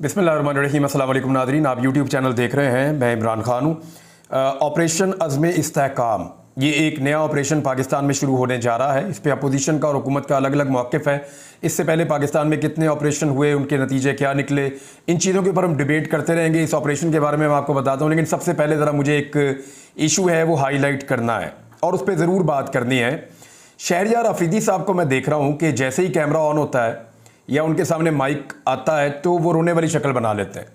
बिस्मिल्लाहिर्रहमानिर्रहीम। अस्सलाम वालेकुम नाज़रीन, आप यूट्यूब चैनल देख रहे हैं। मैं इमरान खान हूँ। ऑपरेशन अज़्म इस्तेहकाम ये एक नया ऑपरेशन पाकिस्तान में शुरू होने जा रहा है। इस पर अपोजिशन का और हुकूमत का अलग अलग मौक़िफ़ है। इससे पहले पाकिस्तान में कितने ऑपरेशन हुए, उनके नतीजे क्या निकले, इन चीज़ों के ऊपर हम डिबेट करते रहेंगे। इस ऑपरेशन के बारे में मैं आपको बताता हूँ, लेकिन सबसे पहले ज़रा मुझे एक इशू है वो हाईलाइट करना है और उस पर ज़रूर बात करनी है। शहरयार अफरीदी साहब को मैं देख रहा हूँ कि जैसे ही कैमरा ऑन होता है या उनके सामने माइक आता है तो वो रोने वाली शक्ल बना लेते हैं।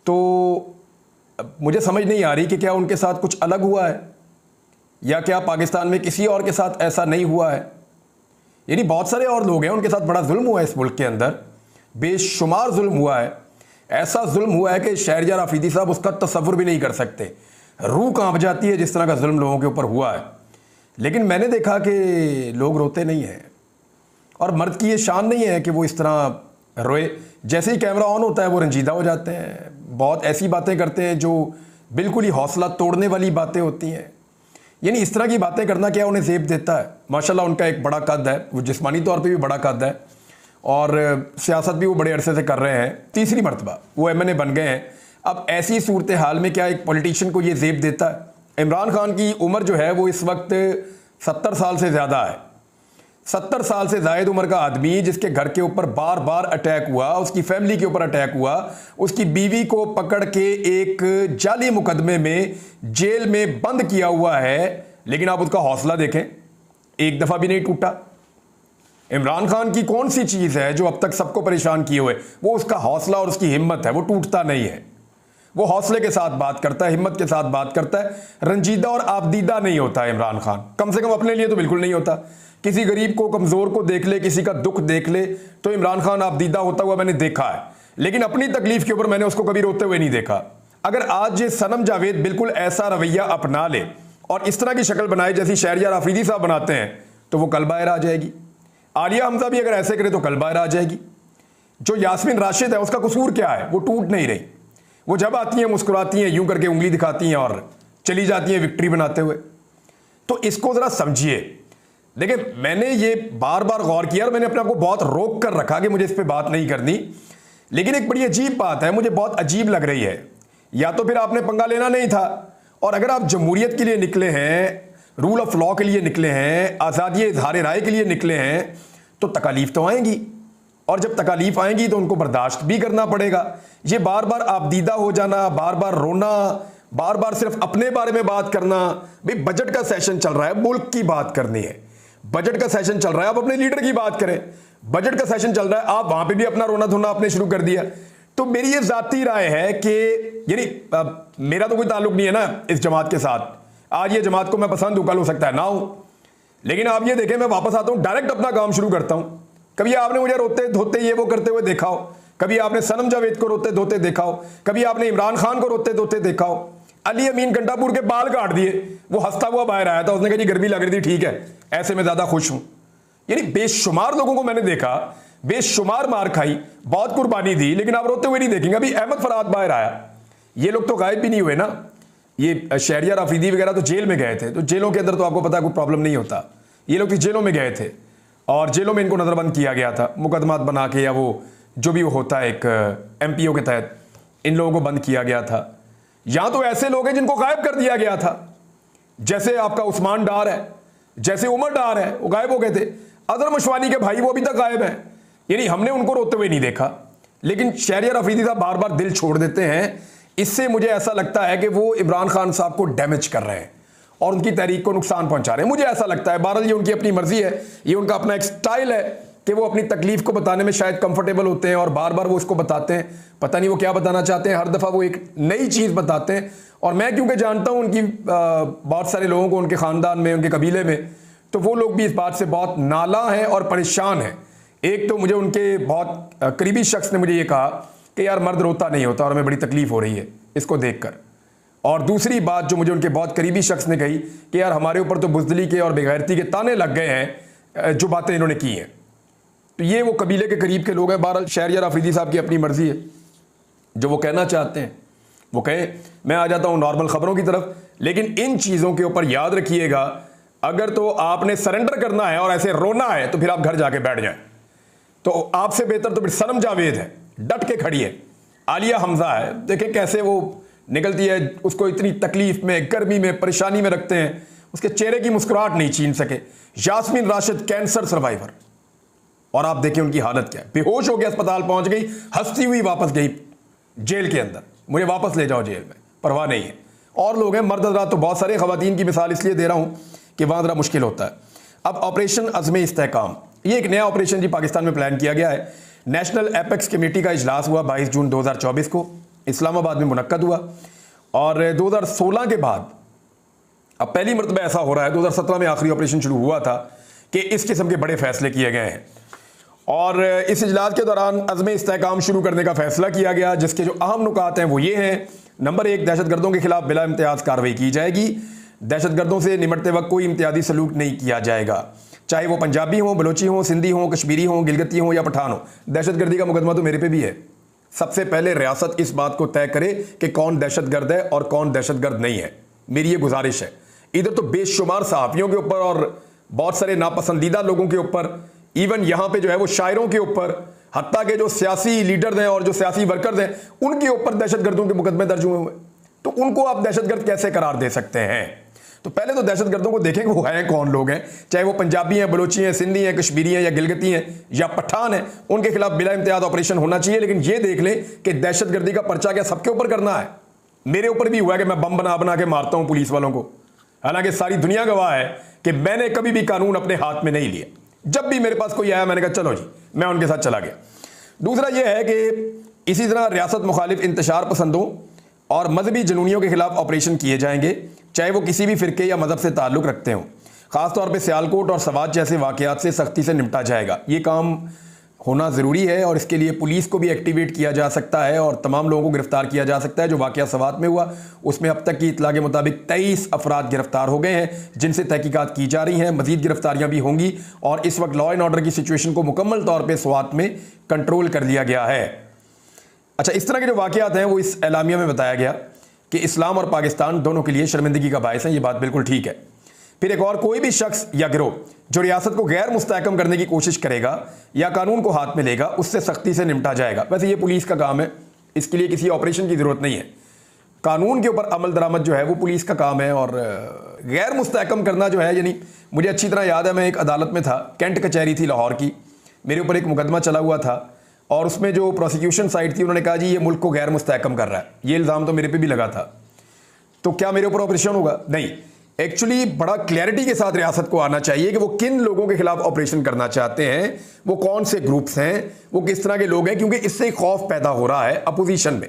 तो मुझे समझ नहीं आ रही कि क्या उनके साथ कुछ अलग हुआ है या क्या पाकिस्तान में किसी और के साथ ऐसा नहीं हुआ है। यानी बहुत सारे और लोग हैं, उनके साथ बड़ा जुल्म हुआ है इस मुल्क के अंदर, बेशुमार जुल्म हुआ है। ऐसा जुल्म हुआ है कि शहरयार अफरीदी साहब उसका तसव्वुर भी नहीं कर सकते। रूह कांप जाती है जिस तरह का जुल्म लोगों के ऊपर हुआ है। लेकिन मैंने देखा कि लोग रोते नहीं हैं और मर्द की ये शान नहीं है कि वो इस तरह रोए। जैसे ही कैमरा ऑन होता है वो रंजीदा हो जाते हैं, बहुत ऐसी बातें करते हैं जो बिल्कुल ही हौसला तोड़ने वाली बातें होती हैं। यानी इस तरह की बातें करना क्या उन्हें ज़ेब देता है। माशाल्लाह उनका एक बड़ा कद है, वो जिस्मानी तौर पे भी बड़ा कद है और सियासत भी वो बड़े अरसे से कर रहे हैं। तीसरी मरतबा वो MNA बन गए हैं। अब ऐसी सूरत हाल में क्या एक पॉलिटिशियन को ये ज़ेब देता है। इमरान खान की उम्र जो है वो इस वक्त 70 साल से ज़्यादा है। 70 साल से ज़ायद उम्र का आदमी जिसके घर के ऊपर बार बार अटैक हुआ, उसकी फैमिली के ऊपर अटैक हुआ, उसकी बीवी को पकड़ के एक जाली मुकदमे में जेल में बंद किया हुआ है, लेकिन आप उसका हौसला देखें, एक दफ़ा भी नहीं टूटा। इमरान खान की कौन सी चीज़ है जो अब तक सबको परेशान किए हुए, वो उसका हौसला और उसकी हिम्मत है, वो टूटता नहीं है। वो हौसले के साथ बात करता है, हिम्मत के साथ बात करता है, रंजीदा और आबदीदा नहीं होता है इमरान खान, कम से कम अपने लिए तो बिल्कुल नहीं होता। किसी गरीब को, कमज़ोर को देख ले, किसी का दुख देख ले तो इमरान खान आबदीदा होता हुआ मैंने देखा है, लेकिन अपनी तकलीफ के ऊपर मैंने उसको कभी रोते हुए नहीं देखा। अगर आज ये सनम जावेद बिल्कुल ऐसा रवैया अपना ले और इस तरह की शक्ल बनाए जैसी शहरयार अफरीदी साहब बनाते हैं तो वो कल बाहर आ जाएगी। आलिया हमजा भी अगर ऐसे करे तो कल बाहर आ जाएगी। जो यास्मीन राशिद है उसका कसूर क्या है, वो टूट नहीं रही। वो जब आती हैं मुस्कुराती हैं, यूं करके उंगली दिखाती हैं और चली जाती हैं विक्ट्री बनाते हुए। तो इसको ज़रा समझिए। देखिए मैंने ये बार बार गौर किया और मैंने अपने आप को बहुत रोक कर रखा कि मुझे इस पर बात नहीं करनी, लेकिन एक बड़ी अजीब बात है, मुझे बहुत अजीब लग रही है। या तो फिर आपने पंगा लेना नहीं था, और अगर आप जमहूरियत के लिए निकले हैं, रूल ऑफ लॉ के लिए निकले हैं, आज़ादी इज़हार राय के लिए निकले हैं, तो तकालीफ तो आएंगी, और जब तकालीफ आएंगी तो उनको बर्दाश्त भी करना पड़ेगा। ये बार बार आबदीदा हो जाना, बार बार रोना, बार बार सिर्फ अपने बारे में बात करना। भाई बजट का सेशन चल रहा है, मुल्क की बात करनी है। बजट का सेशन चल रहा है, आप अपने लीडर की बात करें। बजट का सेशन चल रहा है, आप वहां पे भी अपना रोना धोना आपने शुरू कर दिया। तो मेरी ये जाती राय है कि यानी मेरा तो कोई ताल्लुक नहीं है ना इस जमात के साथ। आज ये जमात को मैं पसंद हूं, कल हो सकता है ना हो, लेकिन आप ये देखें मैं वापस आता हूं, डायरेक्ट अपना काम शुरू करता हूं। कभी आपने मुझे रोते धोते ये वो करते हुए देखा हो, कभी आपने सनम जावेद को रोते धोते देखा हो, कभी आपने इमरान खान को रोते धोते देखा हो। अली अमीन गंडापुर के बाल काट दिए, वो हंसता हुआ बाहर आया था, उसने कहा जी गर्मी लग रही थी, ठीक है, ऐसे में ज्यादा खुश हूं। यानी बेशुमार लोगों को मैंने देखा, बेशुमार मार खाई, बहुत कुर्बानी दी, लेकिन आप रोते हुए नहीं देखेंगे। अभी अहमद फराद बाहर आया, ये लोग तो गायब भी नहीं हुए ना। ये शहरयार अफरीदी वगैरह तो जेल में गए थे, तो जेलों के अंदर तो आपको पता है कोई प्रॉब्लम नहीं होता। ये लोग तो जेलों में गए थे और जेलों में इनको नजरबंद किया गया था, मुकदमात बना के, या वो जो भी वो होता है एक MPO के तहत इन लोगों को बंद किया गया था। यहां तो ऐसे लोग हैं जिनको गायब कर दिया गया था, जैसे आपका उस्मान डार है, जैसे उमर डार है, वो गायब हो गए थे। अजहर मशवानी के भाई वो अभी तक गायब हैं। यानी हमने उनको रोते हुए नहीं देखा, लेकिन शहरयार अफरीदी साहब बार बार दिल छोड़ देते हैं। इससे मुझे ऐसा लगता है कि वो इमरान खान साहब को डैमेज कर रहे हैं और उनकी तहरीक को नुकसान पहुंचा रहे हैं, मुझे ऐसा लगता है। बहरहाल ये उनकी अपनी मर्जी है, ये उनका अपना एक स्टाइल है कि वो अपनी तकलीफ को बताने में शायद कंफर्टेबल होते हैं और बार बार वो इसको बताते हैं। पता नहीं वो क्या बताना चाहते हैं, हर दफ़ा वो एक नई चीज़ बताते हैं। और मैं क्योंकि जानता हूं उनकी बहुत सारे लोगों को, उनके ख़ानदान में, उनके कबीले में, तो वो लोग भी इस बात से बहुत नाला हैं और परेशान हैं। एक तो मुझे उनके बहुत करीबी शख्स ने मुझे ये कहा कि यार मर्द रोता नहीं होता और हमें बड़ी तकलीफ हो रही है इसको देख कर। और दूसरी बात जो मुझे उनके बहुत करीबी शख्स ने कही कि यार हमारे ऊपर तो बुज़दिली के और बेगैरती के ताने लग गए हैं जो बातें इन्होंने की हैं। तो ये वो कबीले के करीब के लोग हैं। बहरहाल शहरयार अफरीदी साहब की अपनी मर्जी है, जो वो कहना चाहते हैं वो कहें। मैं आ जाता हूं नॉर्मल खबरों की तरफ, लेकिन इन चीज़ों के ऊपर याद रखिएगा, अगर तो आपने सरेंडर करना है और ऐसे रोना है तो फिर आप घर जाके बैठ जाएं। तो आपसे बेहतर तो फिर सनम जावेद है, डट के खड़ी है। आलिया हमजा है, देखें कैसे वो निकलती है, उसको इतनी तकलीफ में, गर्मी में, परेशानी में रखते हैं, उसके चेहरे की मुस्कुराहट नहीं छीन सके। यास्मीन राशिद कैंसर सर्वाइवर, और आप देखिए उनकी हालत क्या है, बेहोश हो गया, अस्पताल पहुंच गई, हंसती हुई वापस गई जेल के अंदर, मुझे वापस ले जाओ जेल में, परवाह नहीं है। और लोग हैं, मर्द हज़रात तो बहुत सारे, खवातीन की मिसाल इसलिए दे रहा हूं कि वहां जरा मुश्किल होता है। अब ऑपरेशन अज़्म इस्तेहकाम, ये एक नया ऑपरेशन जी पाकिस्तान में प्लान किया गया है। नेशनल एपेक्स कमेटी का इजलास हुआ 22 जून 2024 को, इस्लामाबाद में मुनक्कद हुआ। और 2016 के बाद अब पहली मरतबा ऐसा हो रहा है, 2017 में आखिरी ऑपरेशन शुरू हुआ था, कि इस किस्म के बड़े फैसले किए गए हैं। और इस इजलास के दौरान अज़्म इस्तेहकाम शुरू करने का फैसला किया गया, जिसके जो अहम नुकात हैं वो ये हैं। नंबर 1, दहशतगर्दों के खिलाफ बिला इम्तियाज़ कार्रवाई की जाएगी। दहशतगर्दों से निमटते वक्त कोई इम्तियाजी सलूक नहीं किया जाएगा, चाहे वो पंजाबी हों, बलोची हों, सिंधी हों, कश्मीरी हों, गिलगती हों या पठान हों। दहशतगर्दी का मुकदमा तो मेरे पे भी है। सबसे पहले रियासत इस बात को तय करे कि कौन दहशतगर्द है और कौन दहशतगर्द नहीं है, मेरी ये गुजारिश है। इधर तो बेशुमार सहाफ़ियों के ऊपर और बहुत सारे नापसंदीदा लोगों के ऊपर, इवन यहाँ पे जो है वो शायरों के ऊपर, हत्ता के जो सियासी लीडर हैं और जो सियासी वर्कर्स हैं उनके ऊपर दहशतगर्दों के मुकदमे दर्ज हुए हुए, तो उनको आप दहशतगर्द कैसे करार दे सकते हैं? तो पहले तो दहशतगर्दों को देखें वो हैं कौन लोग हैं, चाहे वो पंजाबी हैं, बलोची हैं, सिंधी हैं, कश्मीरी हैं या गिलगती हैं या पठान हैं, उनके खिलाफ बिला इम्तियाज ऑपरेशन होना चाहिए। लेकिन ये देख लें कि दहशतगर्दी का पर्चा क्या सबके ऊपर करना है? मेरे ऊपर भी हुआ है कि मैं बम बना बना के मारता हूं पुलिस वालों को, हालांकि सारी दुनिया गवाह है कि मैंने कभी भी कानून अपने हाथ में नहीं लिया। जब भी मेरे पास कोई आया मैंने कहा चलो जी, मैं उनके साथ चला गया। दूसरा यह है कि इसी तरह रियासत मुखालिफ इंतशार पसंदों और मजहबी जनूनियों के खिलाफ ऑपरेशन किए जाएंगे, चाहे वो किसी भी फिरके या मजहब से ताल्लुक़ रखते हों। ख़ासतौर पर सियालकोट और सवात जैसे वाक़यात से सख्ती से निपटा जाएगा। ये काम होना ज़रूरी है और इसके लिए पुलिस को भी एक्टिवेट किया जा सकता है और तमाम लोगों को गिरफ्तार किया जा सकता है। जो वाक़या सवात में हुआ उसमें अब तक की इत्तला के मुताबिक 23 अफराद गिरफ्तार हो गए हैं, जिनसे तहकीकात की जा रही हैं। मज़ीद गिरफ्तारियाँ भी होंगी और इस वक्त लॉ एंड ऑर्डर की सिचुएशन को मुकम्मल तौर पर स्वात में कंट्रोल कर लिया गया है। अच्छा, इस तरह के जो वाक़यात हैं वो इस एलामिया में बताया गया कि इस्लाम और पाकिस्तान दोनों के लिए शर्मिंदगी का बायस है। ये बात बिल्कुल ठीक है। फिर एक और, कोई भी शख्स या गिरोह जो रियासत को गैर मुस्तहकम करने की कोशिश करेगा या कानून को हाथ में लेगा, उससे सख्ती से निपटा जाएगा। वैसे ये पुलिस का काम है, इसके लिए किसी ऑपरेशन की ज़रूरत नहीं है। कानून के ऊपर अमल दरामद जो है वो पुलिस का काम है। और गैर मुस्तहकम करना जो है, यानी मुझे अच्छी तरह याद है, मैं एक अदालत में था, कैंट कचहरी थी लाहौर की, मेरे ऊपर एक मुकदमा चला हुआ था और उसमें जो प्रोसिक्यूशन साइड थी उन्होंने कहा जी ये मुल्क को गैर मुस्तहकम कर रहा है। ये इल्ज़ाम तो मेरे पे भी लगा था। तो क्या मेरे ऊपर ऑपरेशन होगा? नहीं। एक्चुअली बड़ा क्लैरिटी के साथ रियासत को आना चाहिए कि वो किन लोगों के खिलाफ ऑपरेशन करना चाहते हैं, वो कौन से ग्रुप्स हैं, वो किस तरह के लोग हैं, क्योंकि इससे खौफ पैदा हो रहा है अपोजिशन में।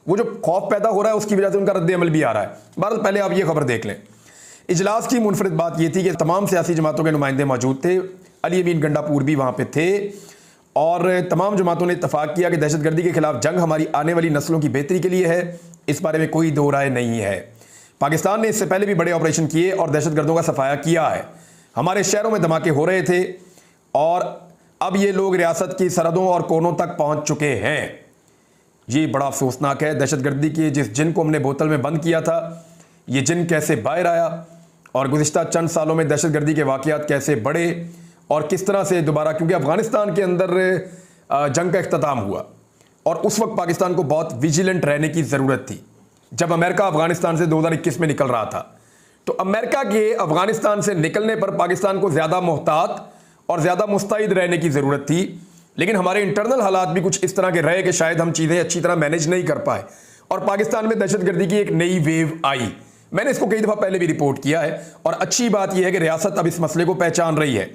वो जो खौफ पैदा हो रहा है उसकी वजह से उनका रद्द अमल भी आ रहा है। बहरहाल पहले आप ये खबर देख लें। इजलास की मुनफरिद बात यह थी कि तमाम सियासी जमातों के नुमाइंदे मौजूद थे। अली अमीन गंडापुर भी वहाँ पे थे और तमाम जमातों ने इत्तफाक किया कि दहशतगर्दी के खिलाफ जंग हमारी आने वाली नस्लों की बेहतरी के लिए है। इस बारे में कोई दो राय नहीं है। पाकिस्तान ने इससे पहले भी बड़े ऑपरेशन किए और दहशतगर्दों का सफाया किया है। हमारे शहरों में धमाके हो रहे थे और अब ये लोग रियासत की सरहदों और कोनों तक पहुंच चुके हैं। ये बड़ा अफसोसनाक है। दहशतगर्दी के जिस जिन को हमने बोतल में बंद किया था, ये जिन कैसे बाहर आया और गुज़िश्ता चंद सालों में दहशतगर्दी के वाक़यात कैसे बढ़े और किस तरह से दोबारा, क्योंकि अफ़गानिस्तान के अंदर जंग का इख्तिताम हुआ और उस वक्त पाकिस्तान को बहुत विजिलेंट रहने की ज़रूरत थी। जब अमेरिका अफगानिस्तान से 2021 में निकल रहा था, तो अमेरिका के अफगानिस्तान से निकलने पर पाकिस्तान को ज़्यादा मोहतात और ज़्यादा मुस्तैद रहने की ज़रूरत थी। लेकिन हमारे इंटरनल हालात भी कुछ इस तरह के रहे कि शायद हम चीज़ें अच्छी तरह मैनेज नहीं कर पाए और पाकिस्तान में दहशतगर्दी की एक नई वेव आई। मैंने इसको कई दफ़ा पहले भी रिपोर्ट किया है और अच्छी बात यह है कि रियासत अब इस मसले को पहचान रही है।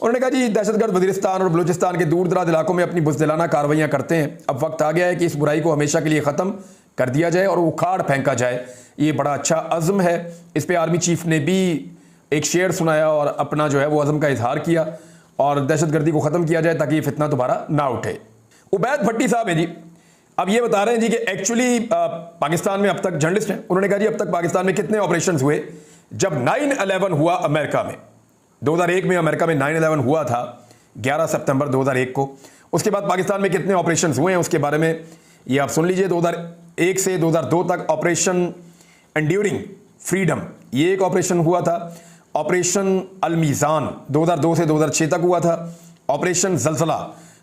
उन्होंने कहा जी दहशतगर्द वज़ीरिस्तान और बलूचिस्तान के दूर दराज इलाकों में अपनी बुज़दिलाना कार्रवाइयाँ करते हैं। अब वक्त आ गया है कि इस बुराई को हमेशा के लिए ख़त्म कर दिया जाए और उखाड़ फेंका जाए। ये बड़ा अच्छा अज़्म है। इस पर आर्मी चीफ ने भी एक शेर सुनाया और अपना जो है वो अज़्म का इजहार किया और दहशतगर्दी को ख़त्म किया जाए ताकि ये फितना दोबारा ना उठे। उबैद भट्टी साहब हैं जी, अब ये बता रहे हैं जी कि एक्चुअली पाकिस्तान में अब तक जर्नलिस्ट हैं, उन्होंने कहा जी अब तक पाकिस्तान में कितने ऑपरेशन हुए। जब 9/11 हुआ अमेरिका में, 2001 में अमेरिका में 9/11 हुआ था 11 सितंबर 2001 को, उसके बाद पाकिस्तान में कितने ऑपरेशन हुए हैं उसके बारे में ये आप सुन लीजिए। 2001 से 2002 तक ऑपरेशन एंड्यूरिंग फ्रीडम ये एक ऑपरेशन हुआ था। ऑपरेशन अलमीज़ान 2002 से 2006 तक हुआ था। ऑपरेशन जलजला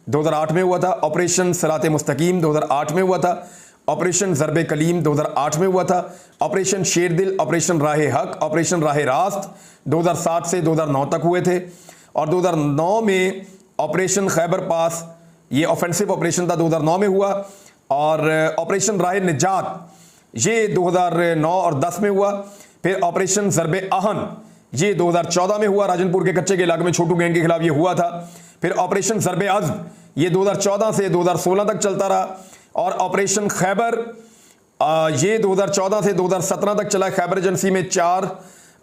2008 में हुआ था। ऑपरेशन सिराते मुस्तकीम 2008 में हुआ था। ऑपरेशन ज़रबे कलीम 2008 में हुआ था। ऑपरेशन शेरदिल, ऑपरेशन राहे हक, ऑपरेशन राहे रास्त 2007 से 2009 तक हुए थे। और 2009 में ऑपरेशन खैबर पास, ये ऑफेंसिव ऑपरेशन था, 2009 में हुआ। और ऑपरेशन राहे निजात ये 2009 और 10 में हुआ। फिर ऑपरेशन ज़रबे आहन ये 2014 में हुआ, राजनपुर के कच्चे के इलाके में छोटू गैंग के खिलाफ ये हुआ था। फिर ऑपरेशन ज़रबे अज़्म ये 2014 से 2016 तक चलता रहा। और ऑपरेशन खैबर ये 2014 से 2017 तक चला। खैबर एजेंसी में 4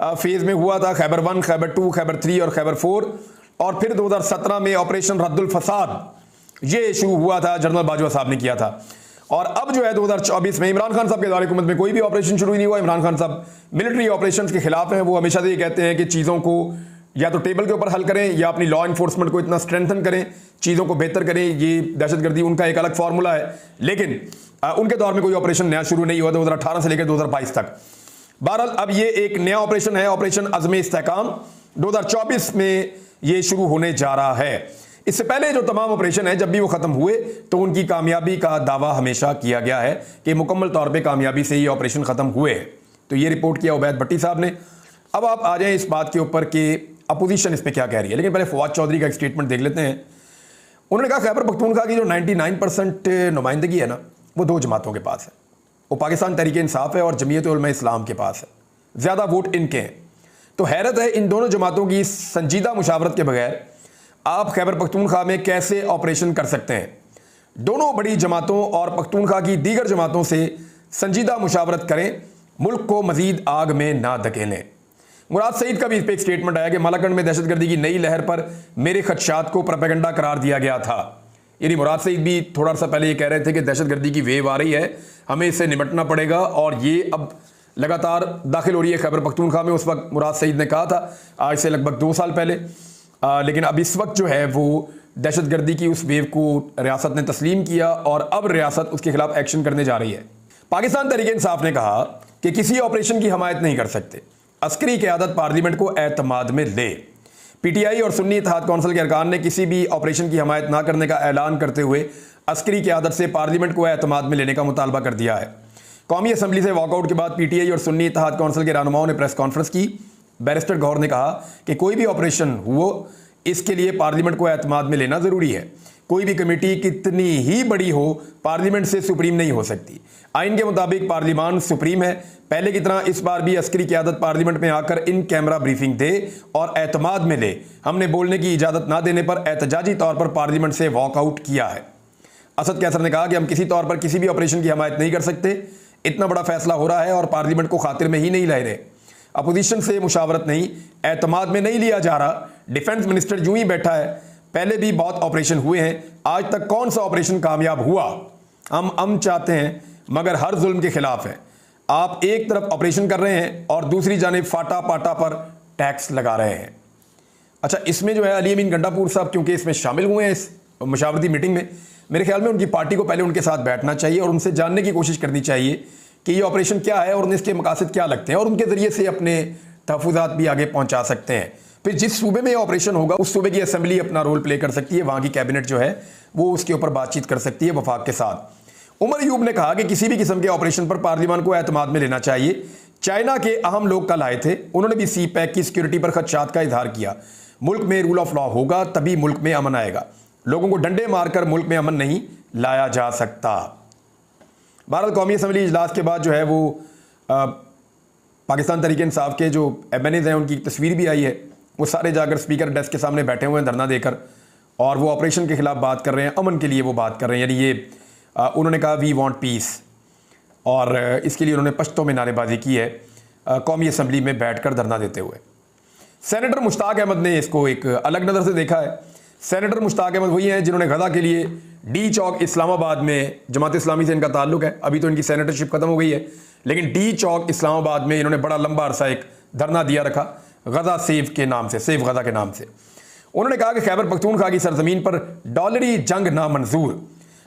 फेज में हुआ था, खैबर 1, खैबर 2, खैबर 3 और खैबर 4। और फिर 2017 में ऑपरेशन रद्दुल फसाद ये शुरू हुआ था, जनरल बाजवा साहब ने किया था। और अब जो है 2024 में इमरान खान साहब के दौरे हुकूमत में कोई भी ऑपरेशन शुरू ही नहीं हुआ। इमरान खान साहब मिलिट्री ऑपरेशंस के खिलाफ हैं। वो हमेशा से ये कहते हैं कि चीज़ों को या तो टेबल के ऊपर हल करें या अपनी लॉ इन्फोर्समेंट को इतना स्ट्रेंथन करें, चीज़ों को बेहतर करें। ये दहशतगर्दी उनका एक अलग फार्मूला है, लेकिन उनके दौर में कोई ऑपरेशन नया शुरू नहीं हुआ 2018 से लेकर 2022 तक। बहरहाल अब ये एक नया ऑपरेशन है, ऑपरेशन अज़्म इस्तेहकाम 2024 में ये शुरू होने जा रहा है। इससे पहले जो तमाम ऑपरेशन है, जब भी वो ख़त्म हुए तो उनकी कामयाबी का दावा हमेशा किया गया है कि मुकम्मल तौर पे कामयाबी से ये ऑपरेशन ख़त्म हुए। तो ये रिपोर्ट किया उबैद भट्टी साहब ने। अब आप आ जाएं इस बात के ऊपर कि अपोजिशन इस पर क्या कह रही है, लेकिन पहले फवाद चौधरी का एक स्टेटमेंट देख लेते हैं। उन्होंने कहा खैबर पख्तूनख्वा की जो 99% नुमाइंदगी है ना, वो 2 जमातों के पास है। वो पाकिस्तान तहरीक इंसाफ है और जमीयत उलमा इस्लाम के पास है। ज़्यादा वोट इनके हैं। तो हैरत है इन दोनों जमातों की संजीदा मुशावरत के बगैर आप खैबर पख्तूनख्वा में कैसे ऑपरेशन कर सकते हैं। दोनों बड़ी जमातों और पख्तूनख्वा की दीगर जमातों से संजीदा मुशावरत करें, मुल्क को मजीद आग में ना धकेलें। मुराद सईद का भी इस पर एक स्टेटमेंट आया कि मालाकंड में दहशतगर्दी की नई लहर पर मेरे खदशात को प्रोपेगेंडा करार दिया गया था। यानी मुराद सईद भी थोड़ा सा पहले ये कह रहे थे कि दहशतगर्दी की वेव आ रही है, हमें इससे निपटना पड़ेगा, और ये अब लगातार दाखिल हो रही है खैबर पख्तूनख्वा में। उस वक्त मुराद सईद ने कहा था, आज से लगभग 2 साल पहले। लेकिन अब इस वक्त जो है वो दहशतगर्दी की उस वेव को रियासत ने तस्लीम किया और अब रियासत उसके खिलाफ एक्शन करने जा रही है। पाकिस्तान तहरीक इंसाफ ने कहा कि किसी ऑपरेशन की हमायत नहीं कर सकते, अस्करी क़यादत पार्लियामेंट को एतमाद में ले। पीटीआई और सुन्नी इत्तेहाद कौंसिल के अरकान ने किसी भी ऑपरेशन की हमायत ना करने का ऐलान करते हुए अस्करी क़यादत से पार्लियामेंट को एतमाद में लेने का मुतालबा कर दिया है। कौमी असम्बली से वॉकआउट के बाद पीटीआई और सुन्नी इत्तेहाद कौंसिल के रहनुमाओं ने प्रेस कॉन्फ्रेंस की। बैरिस्टर गौहर ने कहा कि कोई भी ऑपरेशन हो, इसके लिए पार्लियामेंट को एतमाद में लेना ज़रूरी है। कोई भी कमेटी कितनी ही बड़ी हो, पार्लियामेंट से सुप्रीम नहीं हो सकती। आइन के मुताबिक पार्लियामान सुप्रीम है। पहले की तरह इस बार भी अस्करी क़यादत पार्लियामेंट में आकर इन कैमरा ब्रीफिंग दे और एतमाद में ले। हमने बोलने की इजाज़त ना देने पर एहतजाजी तौर पर पार्लियामेंट से वॉकआउट किया है। असद कैसर ने कहा कि हम किसी तौर पर किसी भी ऑपरेशन की हमायत नहीं कर सकते। इतना बड़ा फैसला हो रहा है और पार्लियामेंट को खातिर में ही नहीं ला रहे। अपोजिशन से मुशावरत नहीं, एतमाद में नहीं लिया जा रहा। डिफेंस मिनिस्टर यूं ही बैठा है। पहले भी बहुत ऑपरेशन हुए हैं, आज तक कौन सा ऑपरेशन कामयाब हुआ? हम चाहते हैं मगर हर जुल्म के खिलाफ है। आप एक तरफ ऑपरेशन कर रहे हैं और दूसरी जानिब फाटा पाटा पर टैक्स लगा रहे हैं। अच्छा, इसमें जो है अली अमीन गंडापुर साहब क्योंकि इसमें शामिल हुए हैं इस मुशावरती मीटिंग में, मेरे ख्याल में उनकी पार्टी को पहले उनके साथ बैठना चाहिए और उनसे जानने की कोशिश करनी चाहिए कि ये ऑपरेशन क्या है और इसके मकासद क्या लगते हैं, और उनके ज़रिए से अपने तहफ़्फ़ुज़ात भी आगे पहुँचा सकते हैं। फिर जिस सूबे में ये ऑपरेशन होगा उस सूबे की असेंबली अपना रोल प्ले कर सकती है, वहाँ की कैबिनेट जो है वो उसके ऊपर बातचीत कर सकती है वफाक के साथ। उमर अयूब ने कहा कि किसी भी किस्म के ऑपरेशन पर पार्लियामान को एतमाद में लेना चाहिए। चाइना के अहम लोग कल आए थे, उन्होंने भी सी पैक की सिक्योरिटी पर खदशात का इजहार किया। मुल्क में रूल ऑफ लॉ होगा तभी मुल्क में अमन आएगा। लोगों को डंडे मारकर मुल्क में अमन नहीं लाया जा सकता। भारत कौमी असम्बली इजलास के बाद जो है वो पाकिस्तान तहरीक इंसाफ के जो एमएनएज़ हैं उनकी तस्वीर भी आई है। वो सारे जाकर स्पीकर डेस्क के सामने बैठे हुए हैं धरना देकर, और वो ऑपरेशन के खिलाफ बात कर रहे हैं, अमन के लिए वो बात कर रहे हैं। यानी ये उन्होंने कहा वी वांट पीस, और इसके लिए उन्होंने पश्तो में नारेबाजी की है कौमी असम्बली में बैठकर धरना देते हुए। सेनेटर मुश्ताक अहमद ने इसको एक अलग नज़र से देखा है। सेनेटर मुश्ताक अहमद वही हैं जिन्होंने गदा के लिए डी चौक इस्लामाबाद में, जमात इस्लामी से इनका ताल्लुक है, अभी तो इनकी सेनेटरशिप खत्म हो गई है, लेकिन डी चौक इस्लामाबाद में इन्होंने बड़ा लंबा अरसा एक धरना दिया रखा गजा सेव के नाम से, सेव गजा के नाम से। उन्होंने कहा कि खैबर पख्तूनख्वा की सरजमीन पर डॉलरी जंग नामंजूर।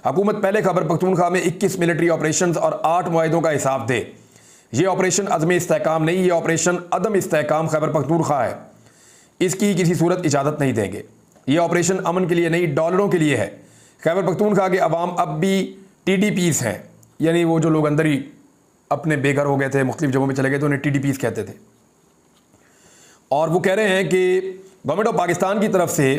हुकूमत पहले खैबर पख्तूनख्वा में 21 मिलिट्री ऑपरेशन और 8 मुआहिदों का हिसाब दे। ये ऑपरेशन अज़्म इस्तेहकाम नहीं, ये ऑपरेशन अदम इस्तेहकाम खैबर पख्तूनख्वा है। इसकी किसी सूरत इजाज़त नहीं देंगे। ये ऑपरेशन अमन के लिए नहीं, डॉलरों के लिए है। खैबर पख्तूनख्वा के अवाम अब भी TDPs हैं, यानी वो जो लोग अंदर ही अपने बेघर हो गए थे, मुख्तलिफ जगहों में चले गए थे, उन्हें TDPs कहते थे। और वो कह रहे हैं कि गवर्नमेंट ऑफ पाकिस्तान की तरफ से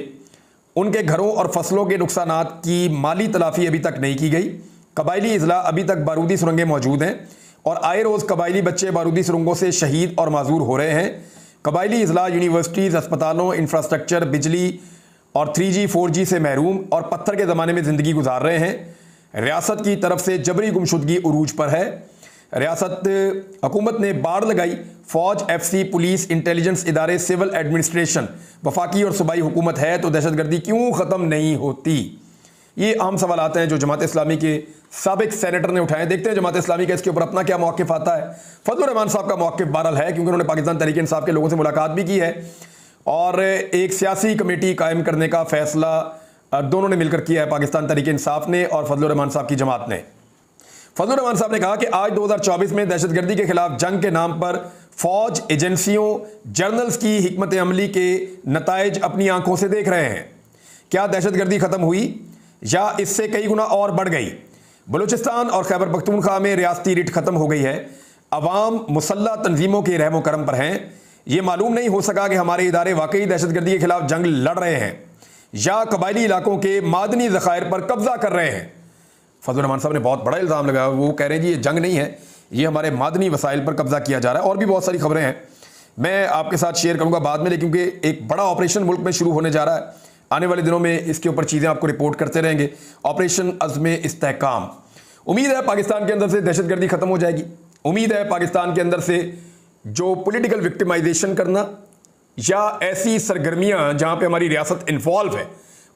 उनके घरों और फसलों के नुकसानात की माली तलाफ़ी अभी तक नहीं की गई। कबायली अजला अभी तक बारूदी सुरंगें मौजूद हैं और आए रोज़ कबायली बच्चे बारूदी सुरंगों से शहीद और माजूर हो रहे हैं। कबायली अजला यूनिवर्सिटीज़, अस्पतालों, इंफ्रास्ट्रक्चर, बिजली और 3G 4G से महरूम और पत्थर के ज़माने में ज़िंदगी गुजार रहे हैं। रियासत की तरफ से जबरी गुमशुदगी उरूज पर है। रियासत हुकूमत ने बाड़ लगाई। फौज, FC, पुलिस, इंटेलिजेंस इदारे, सिविल एडमिनिस्ट्रेशन वफाकी और सूबाई हुकूमत है तो दहशतगर्दी क्यों ख़त्म नहीं होती? ये अहम सवाल आते हैं जो जमात इस्लामी के साबिक सेनेटर ने उठाए। देखते हैं जमात इस्लामी का इसके ऊपर अपना क्या मौक़िफ़ आता है। फजलुर रहमान साहब का मौक़िफ़ बहरहाल है, क्योंकि उन्होंने पाकिस्तान तहरीक इंसाफ के लोगों से मुलाकात भी की है और एक सियासी कमेटी कायम करने का फैसला दोनों ने मिलकर किया है, पाकिस्तान तहरीक इंसाफ ने और फजलुर रहमान साहब की जमात ने। फजलुर रहमान साहब ने कहा कि आज 2024 में दहशतगर्दी के खिलाफ जंग के नाम पर फौज, एजेंसियों, जर्नल्स की हिकमत अमली के नताइज अपनी आंखों से देख रहे हैं। क्या दहशतगर्दी ख़त्म हुई या इससे कई गुना और बढ़ गई? बलूचिस्तान और खैबर पख्तूनख्वा में रियासती रिट ख़त्म हो गई है। अवाम मुसल्लह तंजीमों के रहमो करम पर हैं। ये मालूम नहीं हो सका कि हमारे इदारे वाकई दहशतगर्दी के खिलाफ जंग लड़ रहे हैं या कबायली इलाकों के मादनी ज़खायर पर कब्जा कर रहे हैं। फजलुर रहमान साहब ने बहुत बड़ा इल्ज़ाम लगाया। वो कह रहे हैं जी ये जंग नहीं है, ये हमारे मादनी वसाइल पर कब्जा किया जा रहा है। और भी बहुत सारी खबरें हैं, मैं आपके साथ शेयर करूंगा बाद में, लेकिन क्योंकि एक बड़ा ऑपरेशन मुल्क में शुरू होने जा रहा है, आने वाले दिनों में इसके ऊपर चीज़ें आपको रिपोर्ट करते रहेंगे। ऑपरेशन अज़्म इस्तेहकाम। उम्मीद है पाकिस्तान के अंदर से दहशतगर्दी ख़त्म हो जाएगी। उम्मीद है पाकिस्तान के अंदर से जो पॉलिटिकल विक्टिमाइजेशन करना या ऐसी सरगर्मियाँ जहाँ पर हमारी रियासत इन्वॉल्व है,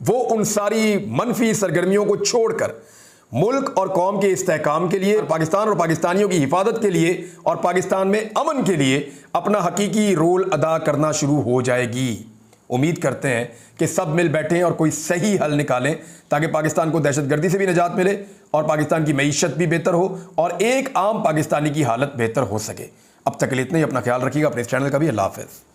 वो उन सारी मनफी सरगर्मियों को छोड़कर मुल्क और कौम के इस्तेहकाम के लिए, पाकिस्तान और पाकिस्तानियों की हिफाजत के लिए और पाकिस्तान में अमन के लिए अपना हकीकी रोल अदा करना शुरू हो जाएगी। उम्मीद करते हैं कि सब मिल बैठें और कोई सही हल निकालें ताकि पाकिस्तान को दहशतगर्दी से भी निजात मिले और पाकिस्तान की मईशत भी बेहतर हो और एक आम पाकिस्तानी की हालत बेहतर हो सके। अब तक के लिए इतना ही। अपना ख्याल रखिएगा, अपने इस चैनल का भी। अल्लाह हाफ़िज़।